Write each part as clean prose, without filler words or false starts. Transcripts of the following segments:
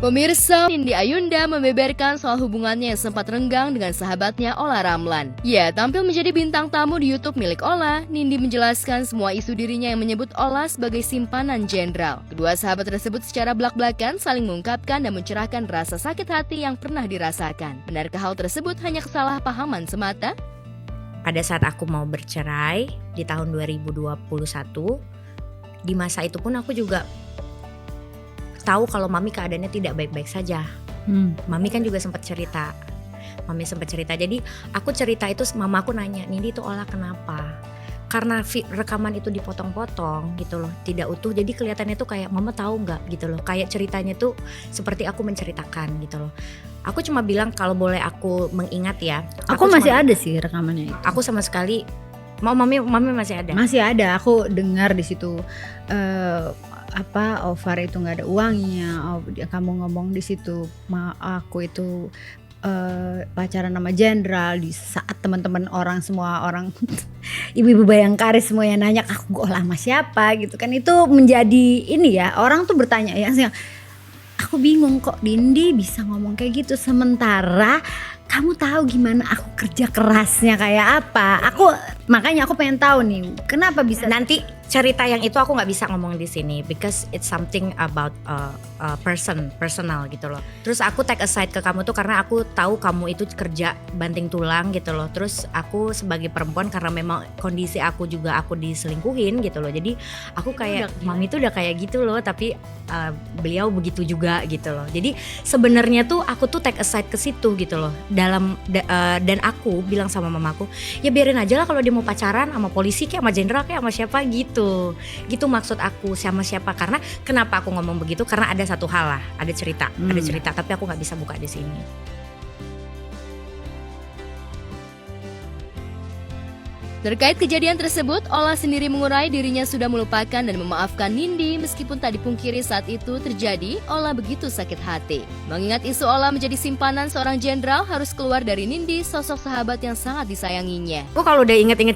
Pemirsa, Nindi Ayunda membeberkan soal hubungannya yang sempat renggang dengan sahabatnya Olla Ramlan. Ya, tampil menjadi bintang tamu di YouTube milik Olla, Nindi menjelaskan semua isu dirinya yang menyebut Olla sebagai simpanan jenderal. Kedua sahabat tersebut secara belak-belakan saling mengungkapkan dan mencerahkan rasa sakit hati yang pernah dirasakan. Benarkah hal tersebut hanya kesalahpahaman semata? Pada saat aku mau bercerai di tahun 2021, di masa itu pun aku juga tahu kalau mami keadaannya tidak baik-baik saja. Mami kan juga sempat cerita. Jadi aku cerita itu, mama aku nanya, Nindi itu Olla kenapa? Karena rekaman itu dipotong-potong gitu loh, tidak utuh. Jadi kelihatannya tuh kayak mama tahu nggak gitu loh. Kayak ceritanya tuh seperti aku menceritakan gitu loh. Aku cuma bilang kalau boleh aku mengingat ya. Aku masih ada sih rekamannya itu. Aku sama sekali mami masih ada. Masih ada. Aku dengar di situ. Ovar itu nggak ada uangnya, kamu ngomong di situ, aku itu pacaran sama jenderal, di saat teman-teman semua orang ibu-ibu Bayangkari semua yang nanya aku lama siapa gitu kan, itu menjadi ini ya, orang tuh bertanya ya, aku bingung kok Nindi bisa ngomong kayak gitu sementara kamu tahu gimana aku kerja kerasnya kayak apa. Makanya aku pengen tahu nih kenapa bisa. Nanti cerita yang itu aku nggak bisa ngomong di sini because it's something about personal gitu loh. Terus aku take aside ke kamu tuh karena aku tahu kamu itu kerja banting tulang gitu loh. Terus aku sebagai perempuan karena memang kondisi aku juga aku diselingkuhin gitu loh. Jadi aku kayak mami tuh udah kayak gitu loh, tapi beliau begitu juga gitu loh. Jadi sebenarnya tuh aku tuh take aside ke situ gitu loh. Dan aku bilang sama mamaku, ya biarin aja lah kalau dia mau pacaran sama polisi kayak sama jenderal kayak sama siapa gitu maksud aku sama siapa. Karena kenapa aku ngomong begitu, karena ada satu hal lah, ada cerita tapi aku nggak bisa buka di sini. Terkait kejadian tersebut, Olla sendiri mengurai dirinya sudah melupakan dan memaafkan Nindi meskipun tak dipungkiri saat itu terjadi, Olla begitu sakit hati. Mengingat isu Olla menjadi simpanan seorang jenderal harus keluar dari Nindi, sosok sahabat yang sangat disayanginya. Aku kalau udah inget-inget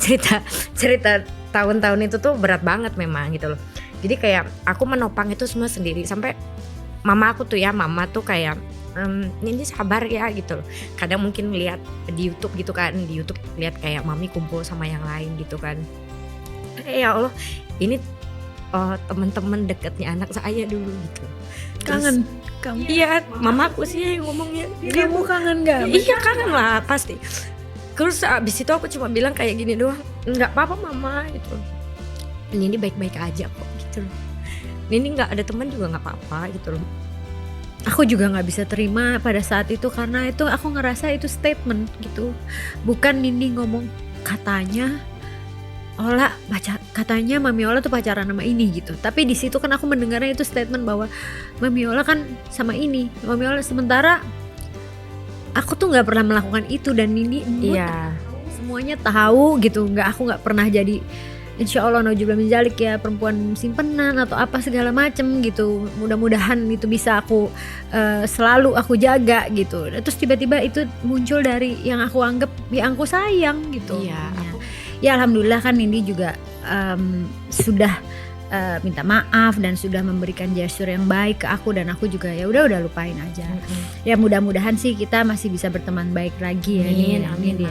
cerita tahun-tahun itu tuh berat banget memang gitu loh. Jadi kayak aku menopang itu semua sendiri, sampai mama tuh kayak Nindi sabar ya gitu loh. Kadang mungkin lihat di YouTube gitu kan, di YouTube lihat kayak mami kumpul sama yang lain gitu kan. Ya Allah, ini teman-teman dekatnya anak saya dulu gitu. Kangen kamu? Iya, mamaku sih yang ngomongnya. Kamu kangen gak? Iya kangen lah pasti. Terus abis itu aku cuma bilang kayak gini doang, nggak apa-apa mama gitu. Nindi baik-baik aja kok gitu loh. Nindi nggak ada teman juga nggak apa-apa gitu loh. Aku juga nggak bisa terima pada saat itu karena itu aku ngerasa itu statement gitu, bukan Nindi ngomong katanya Mami Olla tuh pacaran sama ini gitu. Tapi di situ kan aku mendengarnya itu statement bahwa Mami Olla kan sama ini, Mami Olla, sementara aku tuh nggak pernah melakukan itu dan Nindi semuanya tahu gitu. Aku nggak pernah jadi, insya Allah nauzubillah min dzalik ya, perempuan simpenan atau apa segala macem gitu. Mudah-mudahan itu bisa aku selalu aku jaga gitu. Terus tiba-tiba itu muncul dari yang aku anggap yang aku sayang gitu. Ya alhamdulillah kan Nindi juga sudah minta maaf dan sudah memberikan gestur yang baik ke aku, dan aku juga ya udah lupain aja. Ya mudah-mudahan sih kita masih bisa berteman baik lagi ya. Amin.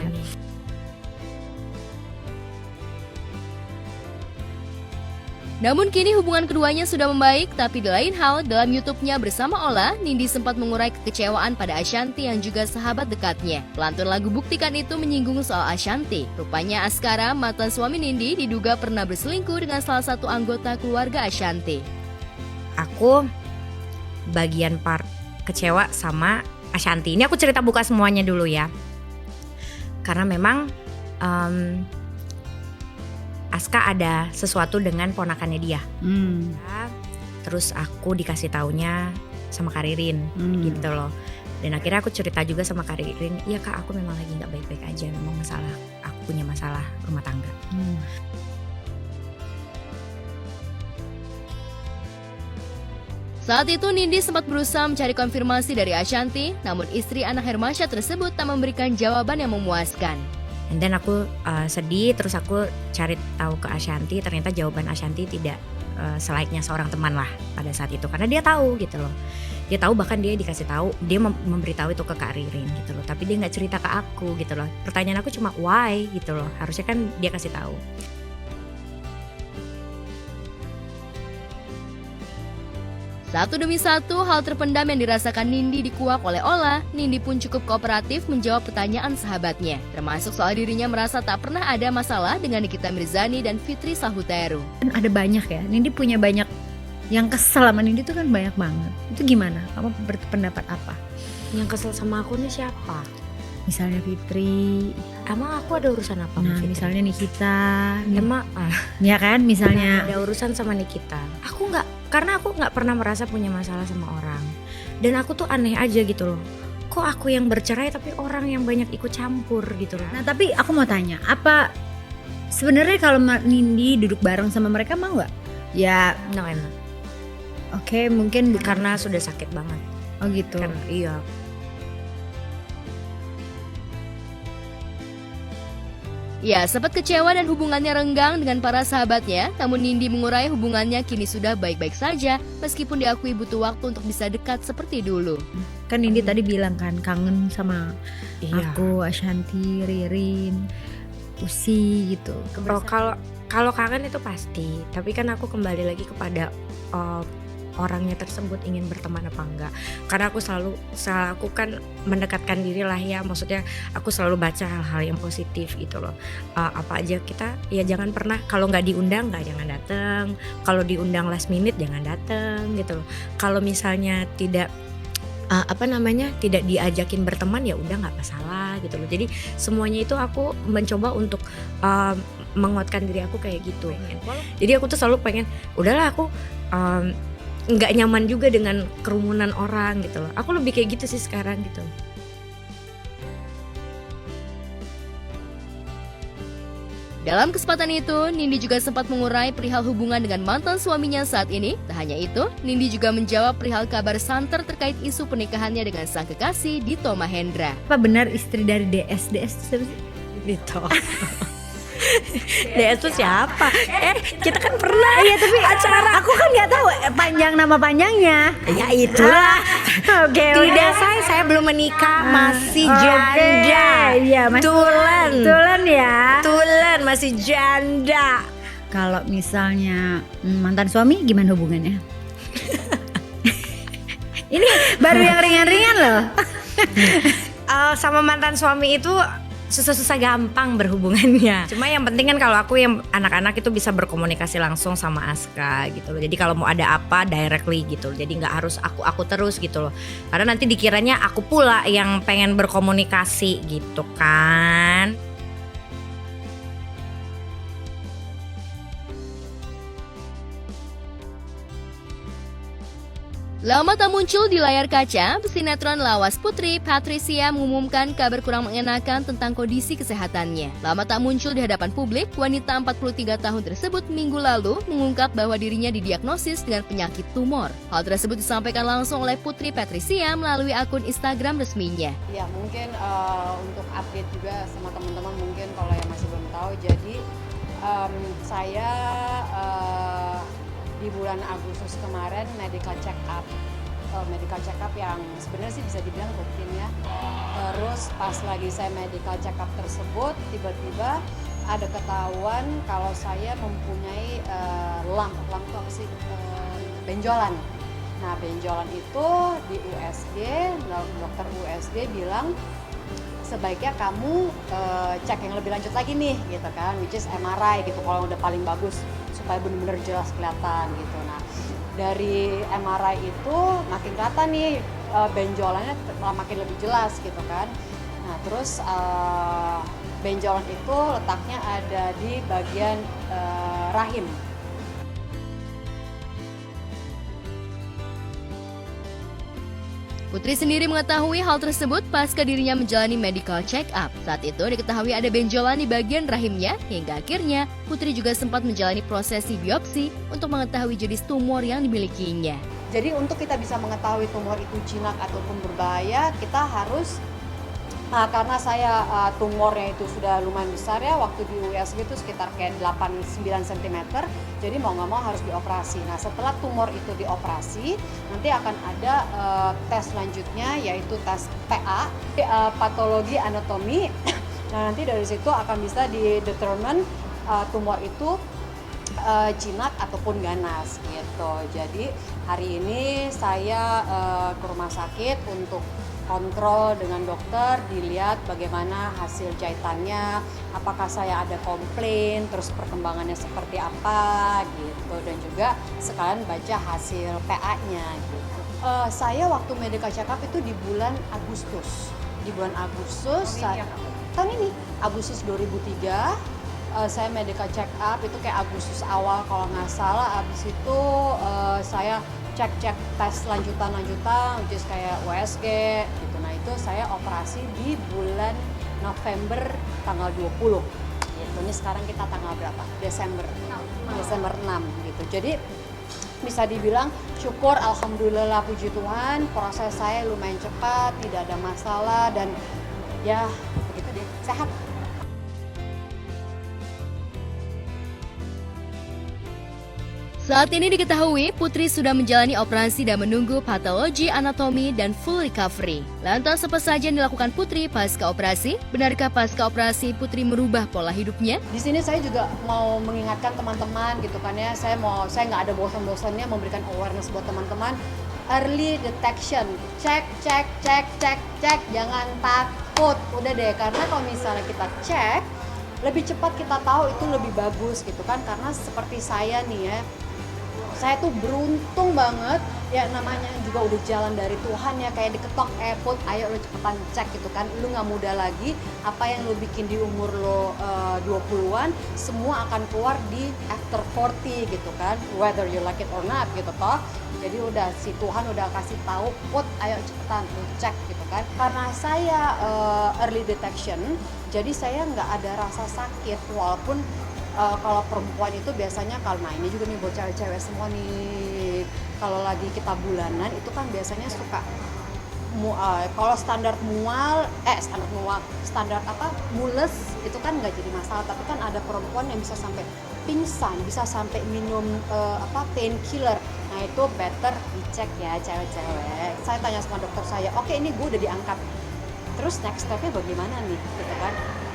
Namun kini hubungan keduanya sudah membaik, tapi di lain hal dalam YouTube-nya bersama Olla, Nindi sempat mengurai kekecewaan pada Ashanty yang juga sahabat dekatnya. Pelantun lagu Buktikan itu menyinggung soal Ashanty. Rupanya Askara, mantan suami Nindi, diduga pernah berselingkuh dengan salah satu anggota keluarga Ashanty. Aku bagian part kecewa sama Ashanty. Ini aku cerita buka semuanya dulu ya. Karena memang Aska ada sesuatu dengan ponakannya dia. Terus aku dikasih taunya sama Karirin gitu loh. Dan akhirnya aku cerita juga sama Karirin, iya kak aku memang lagi gak baik-baik aja, memang aku punya masalah rumah tangga. Saat itu Nindi sempat berusaha mencari konfirmasi dari Ashanty, namun istri anak Hermansyah tersebut tak memberikan jawaban yang memuaskan. Dan aku sedih, terus aku cari tahu ke Ashanty, ternyata jawaban Ashanty tidak selayaknya seorang teman lah pada saat itu, karena dia tahu gitu loh. Dia tahu, bahkan dia dikasih tahu, dia memberitahu itu ke Kak Ririn gitu loh. Tapi dia nggak cerita ke aku gitu loh. Pertanyaan aku cuma why gitu loh. Harusnya kan dia kasih tahu. Satu demi satu hal terpendam yang dirasakan Nindi dikuak oleh Ola. Nindi pun cukup kooperatif menjawab pertanyaan sahabatnya, termasuk soal dirinya merasa tak pernah ada masalah dengan Nikita Mirzani dan Fitri Sahuteru. Kan ada banyak ya, Nindi punya banyak yang kesel sama Nindi tuh kan banyak banget. Itu gimana? Kamu berpendapat apa? Yang kesel sama aku nih siapa? Misalnya Fitri. Emang aku ada urusan apa sama Nah, Fitri? misalnya Nikita. Emang Ya kan, misalnya. ada urusan sama Nikita. Karena aku nggak pernah merasa punya masalah sama orang. Dan aku tuh aneh aja gitu loh. Kok aku yang bercerai tapi orang yang banyak ikut campur gitu loh. Nah, tapi aku mau tanya, apa sebenarnya kalau Nindi duduk bareng sama mereka mau nggak? Ya, No, enak. oke, mungkin Karena sudah sakit banget. oh gitu. Iya. Ya, sempat kecewa dan hubungannya renggang dengan para sahabatnya, namun Nindi mengurai hubungannya kini sudah baik-baik saja, meskipun diakui butuh waktu untuk bisa dekat seperti dulu. Kan Nindi tadi bilang kan kangen sama Iya. aku, Ashanti, Ririn, Usi gitu. Kalau kangen itu pasti, tapi kan aku kembali lagi kepada orangnya tersebut ingin berteman apa enggak. Karena aku selalu aku kan mendekatkan diri lah ya, maksudnya aku selalu baca hal-hal yang positif gitu loh. Apa aja kita ya jangan pernah, kalau nggak diundang nggak, jangan datang. Kalau diundang last minute jangan datang gitu loh. Kalau misalnya tidak tidak diajakin berteman ya udah nggak masalah gitu loh. Jadi semuanya itu aku mencoba untuk menguatkan diri aku kayak gitu. Jadi aku tuh selalu pengen, udahlah aku nggak nyaman juga dengan kerumunan orang gitu loh. Aku lebih kayak gitu sih sekarang gitu. Dalam kesempatan itu, Nindi juga sempat mengurai perihal hubungan dengan mantan suaminya saat ini. Tak hanya itu, Nindi juga menjawab perihal kabar santer terkait isu pernikahannya dengan sang kekasih Dito Mahendra. Apa benar istri dari DS siapa sih? Dito. DS tuh siapa? Kita kan pernah Tapi acara. aku kan nggak tahu panjang nama panjangnya. Ya itulah. Oke. Tidak, saya belum menikah, masih janda. Iya, masih Tulen. Tulen ya. Tulen masih janda. Kalau misalnya mantan suami gimana hubungannya? Ini baru yang ringan-ringan loh. Sama mantan suami itu susah-susah gampang berhubungannya. Cuma yang penting kan kalau aku yang anak-anak itu bisa berkomunikasi langsung sama Aska gitu loh. Jadi kalau mau ada apa directly gitu loh. Jadi nggak harus aku terus gitu loh. Karena nanti dikiranya aku pula yang pengen berkomunikasi gitu kan. Lama tak muncul di layar kaca, pesinetron lawas Putri, Patricia mengumumkan kabar kurang mengenakan tentang kondisi kesehatannya. Lama tak muncul di hadapan publik, wanita 43 tahun tersebut minggu lalu mengungkap bahwa dirinya didiagnosis dengan penyakit tumor. Hal tersebut disampaikan langsung oleh Putri Patricia melalui akun Instagram resminya. Ya mungkin untuk update juga sama teman-teman mungkin kalau yang masih belum tahu. Jadi saya di bulan Agustus kemarin medical check up yang sebenarnya sih bisa dibilang rutin ya. Terus pas lagi saya medical check up tersebut tiba-tiba ada ketahuan kalau saya mempunyai lung itu apa sih, benjolan. Nah benjolan itu di USG, dokter USG bilang sebaiknya kamu cek yang lebih lanjut lagi nih gitu kan, which is MRI gitu kalau udah paling bagus supaya benar-benar jelas kelihatan gitu. Nah dari MRI itu makin kelihatan nih benjolannya makin lebih jelas gitu kan. Nah terus benjolan itu letaknya ada di bagian rahim. Putri sendiri mengetahui hal tersebut pasca dirinya menjalani medical check up. Saat itu diketahui ada benjolan di bagian rahimnya, hingga akhirnya Putri juga sempat menjalani prosesi biopsi untuk mengetahui jenis tumor yang dimilikinya. Jadi untuk kita bisa mengetahui tumor itu jinak ataupun berbahaya, kita harus Karena saya tumornya itu sudah lumayan besar ya, waktu di USG itu sekitar kayak 8-9 cm, jadi mau nggak mau harus dioperasi. Nah setelah tumor itu dioperasi, nanti akan ada tes selanjutnya yaitu tes PA, patologi anatomi. Nah nanti dari situ akan bisa didetermine tumor itu jinak ataupun ganas gitu. Jadi hari ini saya ke rumah sakit untuk kontrol dengan dokter, dilihat bagaimana hasil jahitannya, apakah saya ada komplain, terus perkembangannya seperti apa gitu, dan juga sekalian baca hasil PA-nya gitu. Saya waktu medical check up itu di bulan Agustus. Tahun ini Agustus 2003. Saya medical check up itu kayak Agustus awal kalau nggak salah. Abis itu saya cek tes lanjutan which is kayak USG gitu. Nah itu saya operasi di bulan November tanggal 20 gitu. Ini sekarang kita tanggal berapa? Desember 6 gitu. Jadi bisa dibilang syukur, alhamdulillah, puji Tuhan, proses saya lumayan cepat, tidak ada masalah, dan ya begitu deh, sehat. Saat ini diketahui Putri sudah menjalani operasi dan menunggu patologi anatomi dan full recovery. Lantas apa saja yang dilakukan Putri pasca operasi? Benarkah pasca operasi Putri merubah pola hidupnya? Di sini saya juga mau mengingatkan teman-teman gitu kan ya, saya nggak ada bosan-bosannya memberikan awareness buat teman-teman. Early detection, cek, jangan takut, udah deh, karena kalau misalnya kita cek, lebih cepat kita tahu itu lebih bagus gitu kan, karena seperti saya nih ya, saya tuh beruntung banget ya, namanya juga udah jalan dari Tuhan ya, kayak diketok Put, ayo lo cepetan cek gitu kan, lu nggak muda lagi, apa yang lo bikin di umur lo 20-an semua akan keluar di after 40 gitu kan, whether you like it or not gitu toh. Jadi udah si Tuhan udah kasih tahu, Put ayo cepetan lo cek gitu kan. Karena saya early detection, jadi saya nggak ada rasa sakit, walaupun kalau perempuan itu biasanya, kalau nah ini juga nih buat cewek-cewek semua nih, kalau lagi kita bulanan itu kan biasanya suka kalau standar mules itu kan nggak jadi masalah, tapi kan ada perempuan yang bisa sampai pingsan, bisa sampai minum painkiller. Nah itu better dicek ya cewek-cewek. Saya tanya sama dokter saya, oke ini gue udah diangkat, terus next stepnya bagaimana nih gitu kan,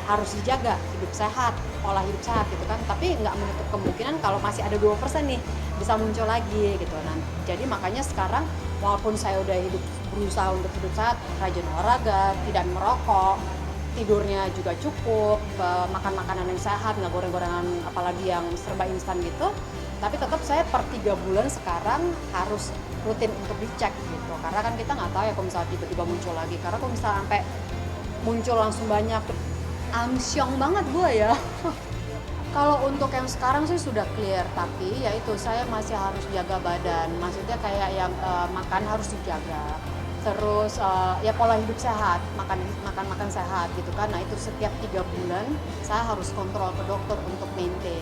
harus dijaga hidup sehat, pola hidup sehat gitu kan, tapi nggak menutup kemungkinan kalau masih ada 2% nih bisa muncul lagi gitu. Nah jadi makanya sekarang walaupun saya udah berusaha untuk hidup sehat, rajin olahraga, tidak merokok, tidurnya juga cukup, makan makanan yang sehat, nggak goreng-gorengan apalagi yang serba instan gitu, tapi tetap saya per 3 bulan sekarang harus rutin untuk dicek gitu, karena kan kita nggak tahu ya kalau misalnya tiba-tiba muncul lagi, karena kalau misalnya sampai muncul langsung banyak, amsyong banget gue ya. Kalau untuk yang sekarang sih sudah clear, tapi ya itu saya masih harus jaga badan, maksudnya kayak yang makan harus dijaga, terus ya pola hidup sehat, makan sehat gitu kan. Nah itu setiap 3 bulan saya harus kontrol ke dokter untuk maintain